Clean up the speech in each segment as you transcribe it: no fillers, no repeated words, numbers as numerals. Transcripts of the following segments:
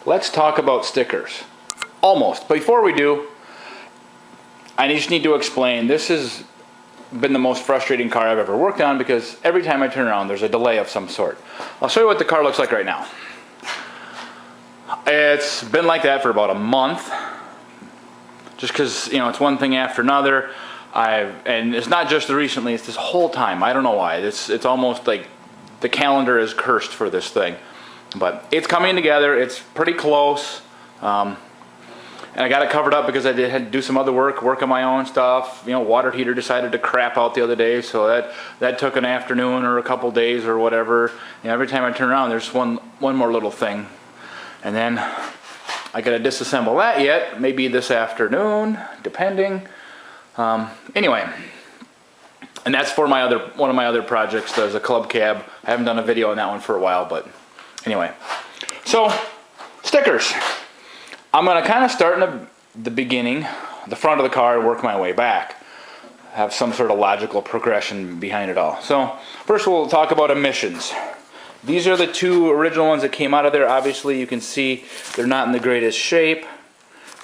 let's talk about stickers. Almost. But before we do, I just need to explain, this has been the most frustrating car I've ever worked on because every time I turn around there's a delay of some sort. I'll show you what the car looks like right now. It's been like that for about a month, just because, you know, it's one thing after another. And it's not just recently, it's this whole time. I don't know why. It's almost like the calendar is cursed for this thing. But it's coming together. It's pretty close. And I got it covered up because I had to do some other work on my own stuff. You know, water heater decided to crap out the other day, so that took an afternoon or a couple days or whatever. You know, every time I turn around, there's one more little thing. And then I gotta disassemble that yet, maybe this afternoon, depending. Anyway, and that's for one of my other projects. There's a club cab. I haven't done a video on that one for a while, but anyway. So, stickers. I'm gonna kind of start in the beginning, the front of the car, and work my way back. Have some sort of logical progression behind it all. So, first we'll talk about emissions. These are the two original ones that came out of there. Obviously, you can see they're not in the greatest shape.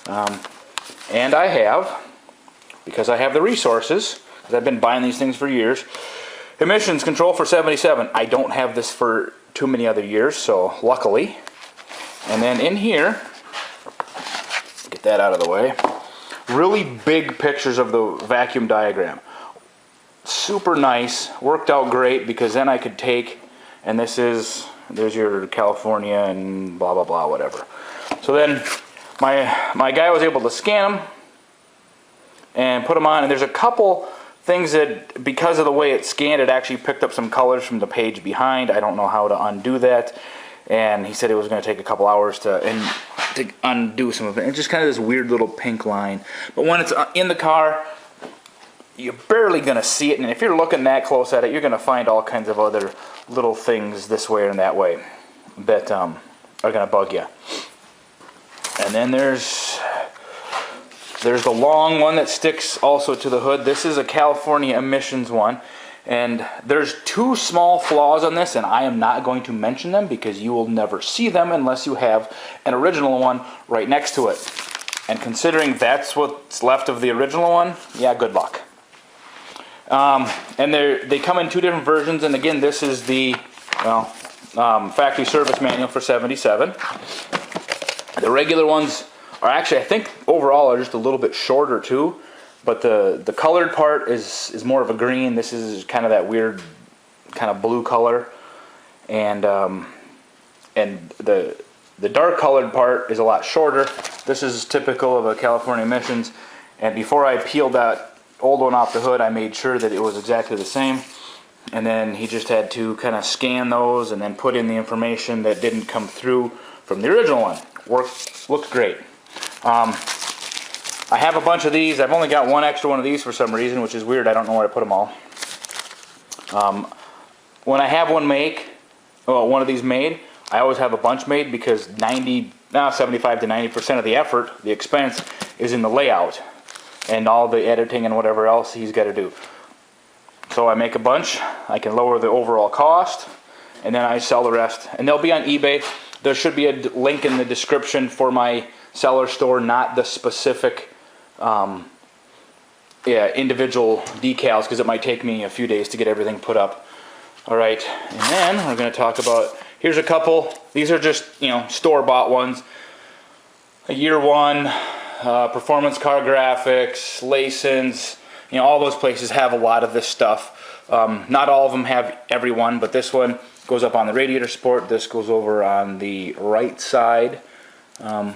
And I have, because I have the resources, because I've been buying these things for years, emissions control for 77. I don't have this for too many other years, so luckily. And then in here, get that out of the way, really big pictures of the vacuum diagram. Super nice, worked out great, because then I could take, and there's your California and blah blah blah whatever. So then my guy was able to scan them and put them on, and there's a couple things that, because of the way it's scanned, it actually picked up some colors from the page behind. I don't know how to undo that, and he said it was going to take a couple hours to undo some of it. It's just kind of this weird little pink line, but when it's in the car, you're barely going to see it, and if you're looking that close at it, you're going to find all kinds of other little things this way and that way that are going to bug you. And then there's the long one that sticks also to the hood. This is a California emissions one, and there's two small flaws on this, and I am not going to mention them because you will never see them unless you have an original one right next to it. And considering that's what's left of the original one, yeah, good luck. And they come in two different versions, and again, this is the factory service manual for 77. The regular ones are actually, I think overall, are just a little bit shorter too, but the colored part is more of a green. This is kind of that weird kind of blue color, and the dark colored part is a lot shorter. This is typical of a California emissions, and before I peeled that old one off the hood, I made sure that it was exactly the same, and then he just had to kind of scan those and then put in the information that didn't come through from the original one. Looks great. I have a bunch of these. I've only got one extra one of these for some reason, which is weird. I don't know where to put them all. When I have one of these made, I always have a bunch made because 75 to 90% of the effort, the expense, is in the layout and all the editing and whatever else he's got to do. So I make a bunch, I can lower the overall cost, and then I sell the rest. And they'll be on eBay. There should be a link in the description for my seller store, not the specific individual decals, because it might take me a few days to get everything put up. Alright, and then we're going to talk about, here's a couple. These are just, store-bought ones. A year one, performance car graphics, Lasons, all those places have a lot of this stuff. Not all of them have every one, but this one goes up on the radiator support. This goes over on the right side, kind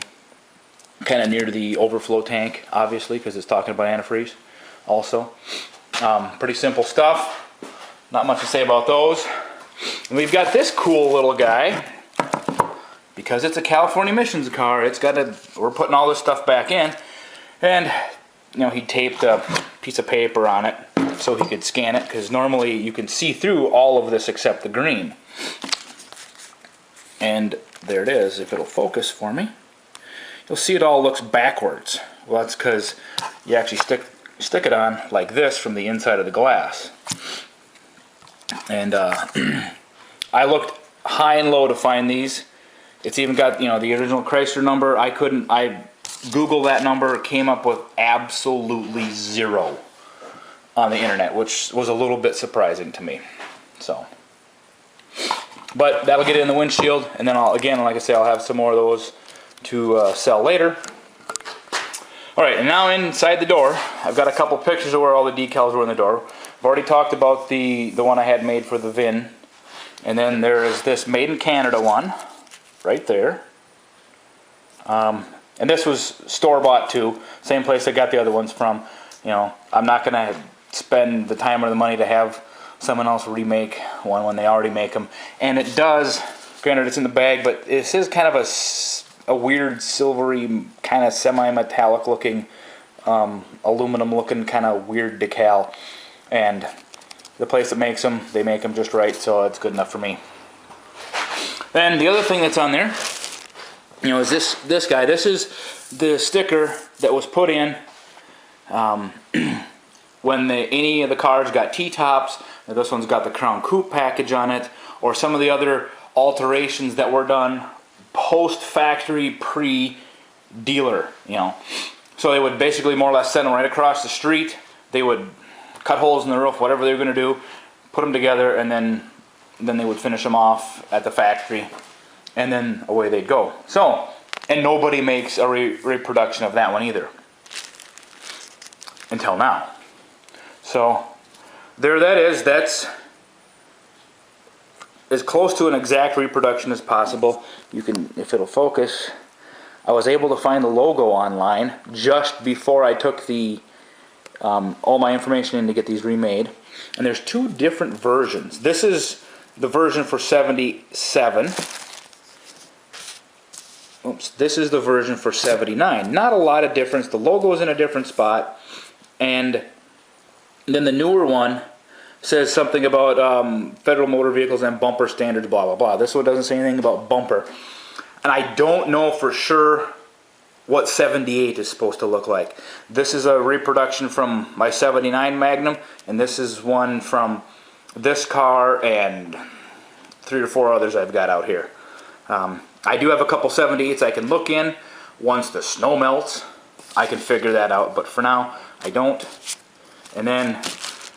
of near the overflow tank, obviously, because it's talking about antifreeze also. Pretty simple stuff. Not much to say about those. And we've got this cool little guy. Because it's a California emissions car, we're putting all this stuff back in, and he taped a piece of paper on it so he could scan it, because normally you can see through all of this except the green. And there it is. If it'll focus for me, you'll see it all looks backwards. Well, that's because you actually stick it on like this from the inside of the glass. And I looked high and low to find these. It's even got, you know, the original Chrysler number. I Googled that number, came up with absolutely zero on the internet, which was a little bit surprising to me. So, but that'll get it in the windshield, and then again, like I say, I'll have some more of those to sell later. Alright, and now inside the door, I've got a couple pictures of where all the decals were in the door. I've already talked about the one I had made for the VIN. And then there is this Made in Canada one, right there. And this was store-bought too, same place I got the other ones from. You know, I'm not going to spend the time or the money to have someone else remake one when they already make them. And it does, granted it's in the bag, but this is kind of a weird silvery, kind of semi-metallic looking, aluminum looking kind of weird decal. And the place that makes them, they make them just right, so it's good enough for me. Then the other thing that's on there, you know, is this guy. This is the sticker that was put in when any of the cars got T-tops. This one's got the Crown Coupe package on it, or some of the other alterations that were done post-factory, pre-dealer, you know. So they would basically more or less send them right across the street. They would cut holes in the roof, whatever they were going to do, put them together, and then they would finish them off at the factory, and then away they'd go. So, and nobody makes a reproduction of that one either. Until now. So, there that is. That's as close to an exact reproduction as possible. You can, if it'll focus, I was able to find the logo online just before I took the all my information in to get these remade. And there's two different versions. This is the version for 77. Oops, this is the version for 79. Not a lot of difference. The logo is in a different spot. And then the newer one says something about federal motor vehicles and bumper standards, blah, blah, blah. This one doesn't say anything about bumper. And I don't know for sure what 78 is supposed to look like. This is a reproduction from my 79 Magnum, and this is one from this car and 3 or 4 others I've got out here. I do have a couple 78s I can look in. Once the snow melts, I can figure that out, but for now, I don't. And then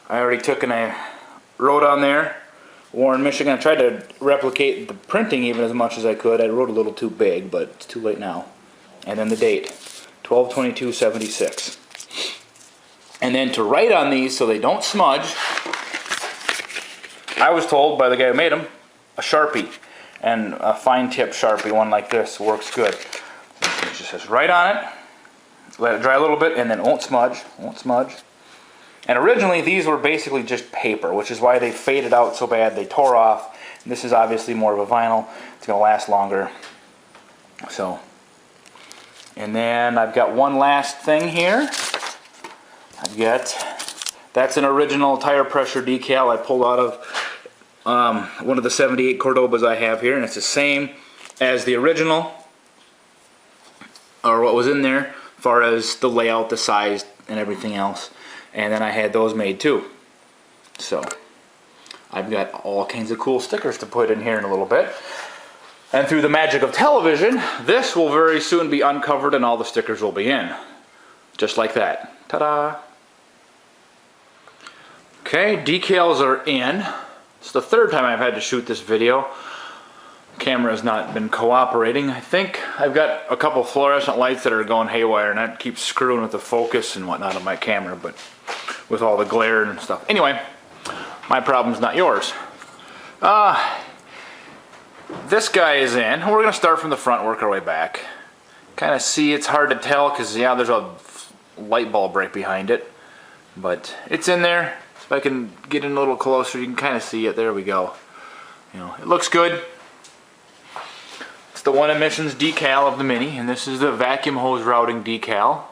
I already took and I wrote on there, Warren, Michigan. I tried to replicate the printing even as much as I could. I wrote a little too big, but it's too late now. And then the date, 12/22/76. And then to write on these so they don't smudge, I was told by the guy who made them, a Sharpie. And a fine tip Sharpie, one like this, works good. It just says write on it, let it dry a little bit, and then it won't smudge, And originally these were basically just paper, which is why they faded out so bad, they tore off. And this is obviously more of a vinyl, it's going to last longer. So, and then I've got one last thing here. That's an original tire pressure decal I pulled out of one of the 78 Cordobas I have here, and it's the same as the original, or what was in there, as far as the layout, the size, and everything else. And then I had those made too. So, I've got all kinds of cool stickers to put in here in a little bit. And through the magic of television, this will very soon be uncovered and all the stickers will be in. Just like that. Ta-da! Okay, decals are in. It's the third time I've had to shoot this video. The camera has not been cooperating. I think I've got a couple fluorescent lights that are going haywire, and that keeps screwing with the focus and whatnot on my camera, but with all the glare and stuff. Anyway, my problem's not yours. This guy is in. We're going to start from the front, work our way back. Kind of see, it's hard to tell because, yeah, there's a light bulb right behind it. But it's in there. If I can get in a little closer, you can kind of see it. There we go. You know, it looks good. It's the one emissions decal of the Mini, and this is the vacuum hose routing decal.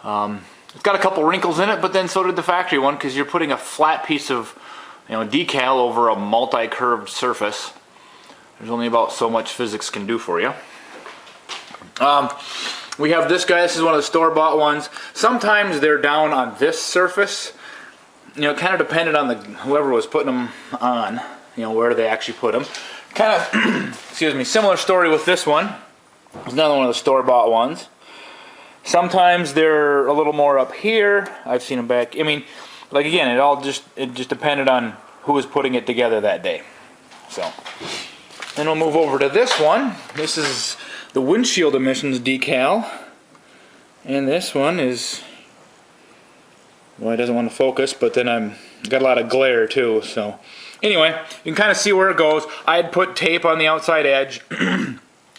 It's got a couple wrinkles in it, but then so did the factory one, because you're putting a flat piece of, you know, decal over a multi-curved surface. There's only about so much physics can do for you. We have this guy. This is one of the store-bought ones. Sometimes they're down on this surface. You know, kind of depended on whoever was putting them on. You know, where they actually put them. Kind of excuse me, similar story with this one. It's another one of the store-bought ones. Sometimes they're a little more up here. I've seen them back. I mean, like again, it just depended on who was putting it together that day. So then we'll move over to this one. This is the windshield emissions decal, and this one is, well, it doesn't want to focus, but then I've got a lot of glare too. So anyway, you can kind of see where it goes. I had put tape on the outside edge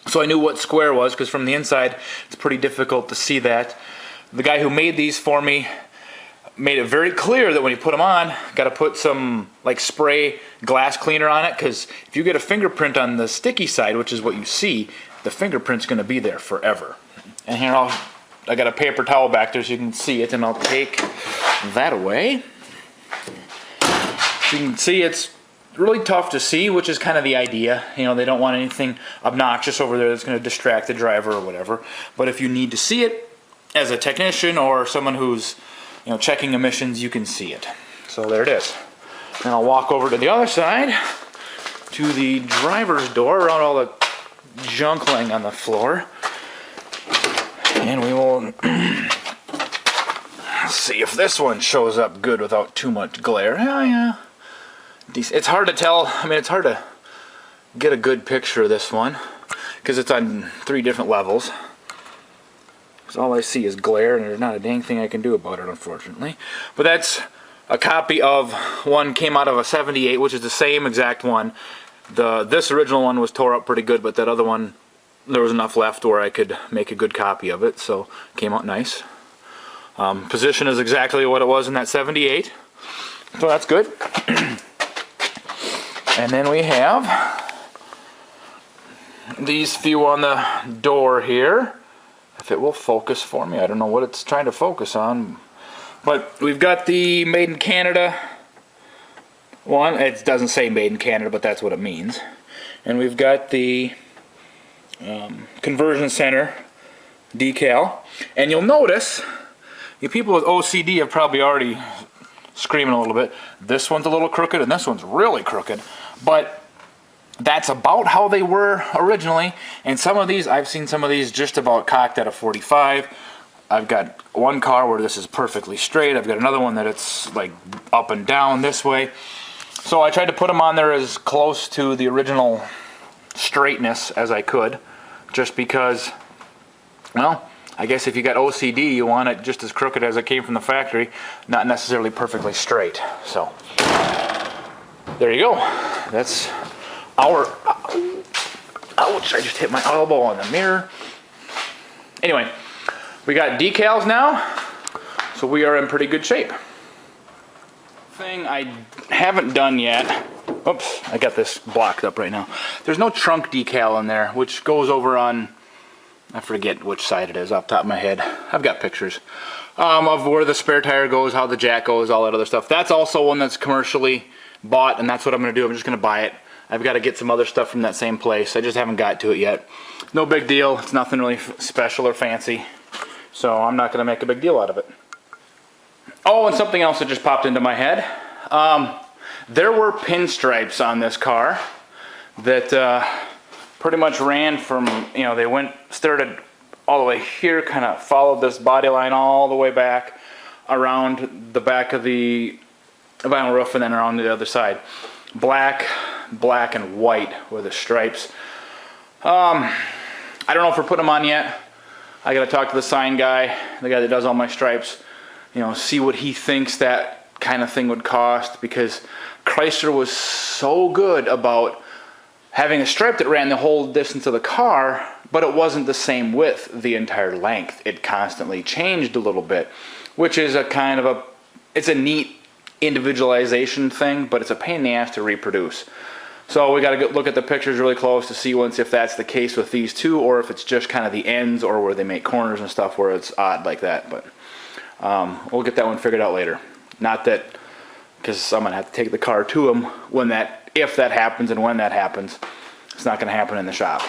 so I knew what square was, because from the inside it's pretty difficult to see that. The guy who made these for me made it very clear that when you put them on, got to put some like spray glass cleaner on it, because if you get a fingerprint on the sticky side, which is what you see, the fingerprint's going to be there forever. And here I got a paper towel back there so you can see it, and I'll take that away. So you can see it's really tough to see, which is kind of the idea. You know, they don't want anything obnoxious over there that's going to distract the driver or whatever. But if you need to see it as a technician or someone who's, you know, checking emissions, you can see it. So there it is. Then I'll walk over to the other side to the driver's door around all the junk laying on the floor, and we will see if this one shows up good without too much glare. Oh yeah. It's hard to tell. I mean, it's hard to get a good picture of this one because it's on 3 different levels. Because all I see is glare, and there's not a dang thing I can do about it, unfortunately. But that's a copy of one came out of a 78, which is the same exact one. This original one was tore up pretty good, but that other one, there was enough left where I could make a good copy of it, so it came out nice. Position is exactly what it was in that 78, so that's good. And then we have these few on the door here. If it will focus for me, I don't know what it's trying to focus on. But we've got the Made in Canada one. It doesn't say Made in Canada, but that's what it means. And we've got the Conversion Center decal. And you'll notice, you people with OCD have probably already screaming a little bit. This one's a little crooked, and this one's really crooked. But that's about how they were originally. And some of these, I've seen some of these just about cocked at a 45. I've got one car where this is perfectly straight. I've got another one that it's like up and down this way. So I tried to put them on there as close to the original straightness as I could, just because, well, I guess if you got OCD, you want it just as crooked as it came from the factory, not necessarily perfectly straight. So there you go. That's our, ouch, I just hit my elbow on the mirror. Anyway, we got decals now, so we are in pretty good shape. Thing I haven't done yet, oops, I got this blocked up right now. There's no trunk decal in there, which goes over on, I forget which side it is off the top of my head. I've got pictures of where the spare tire goes, how the jack goes, all that other stuff. That's also one that's commercially bought, and that's what I'm going to do. I'm just going to buy it. I've got to get some other stuff from that same place. I just haven't got to it yet. No big deal. It's nothing really special or fancy, so I'm not going to make a big deal out of it. Oh, and something else that just popped into my head. There were pinstripes on this car that pretty much ran from, you know, they started all the way here, kind of followed this body line all the way back around the back of the vinyl roof and then around the other side. Black, and white were the stripes. I don't know if we're putting them on yet. I gotta talk to the sign guy, the guy that does all my stripes, you know, see what he thinks that kind of thing would cost, because Chrysler was so good about having a stripe that ran the whole distance of the car, but it wasn't the same width the entire length. It constantly changed a little bit, which is a kind of a, it's a neat individualization thing, but it's a pain in the ass to reproduce. So we got to look at the pictures really close to see if that's the case with these two, or if it's just kind of the ends or where they make corners and stuff where it's odd like that. But we'll get that one figured out later. Not that, because I'm going to have to take the car to them when that, if that happens and when that happens. It's not going to happen in the shop.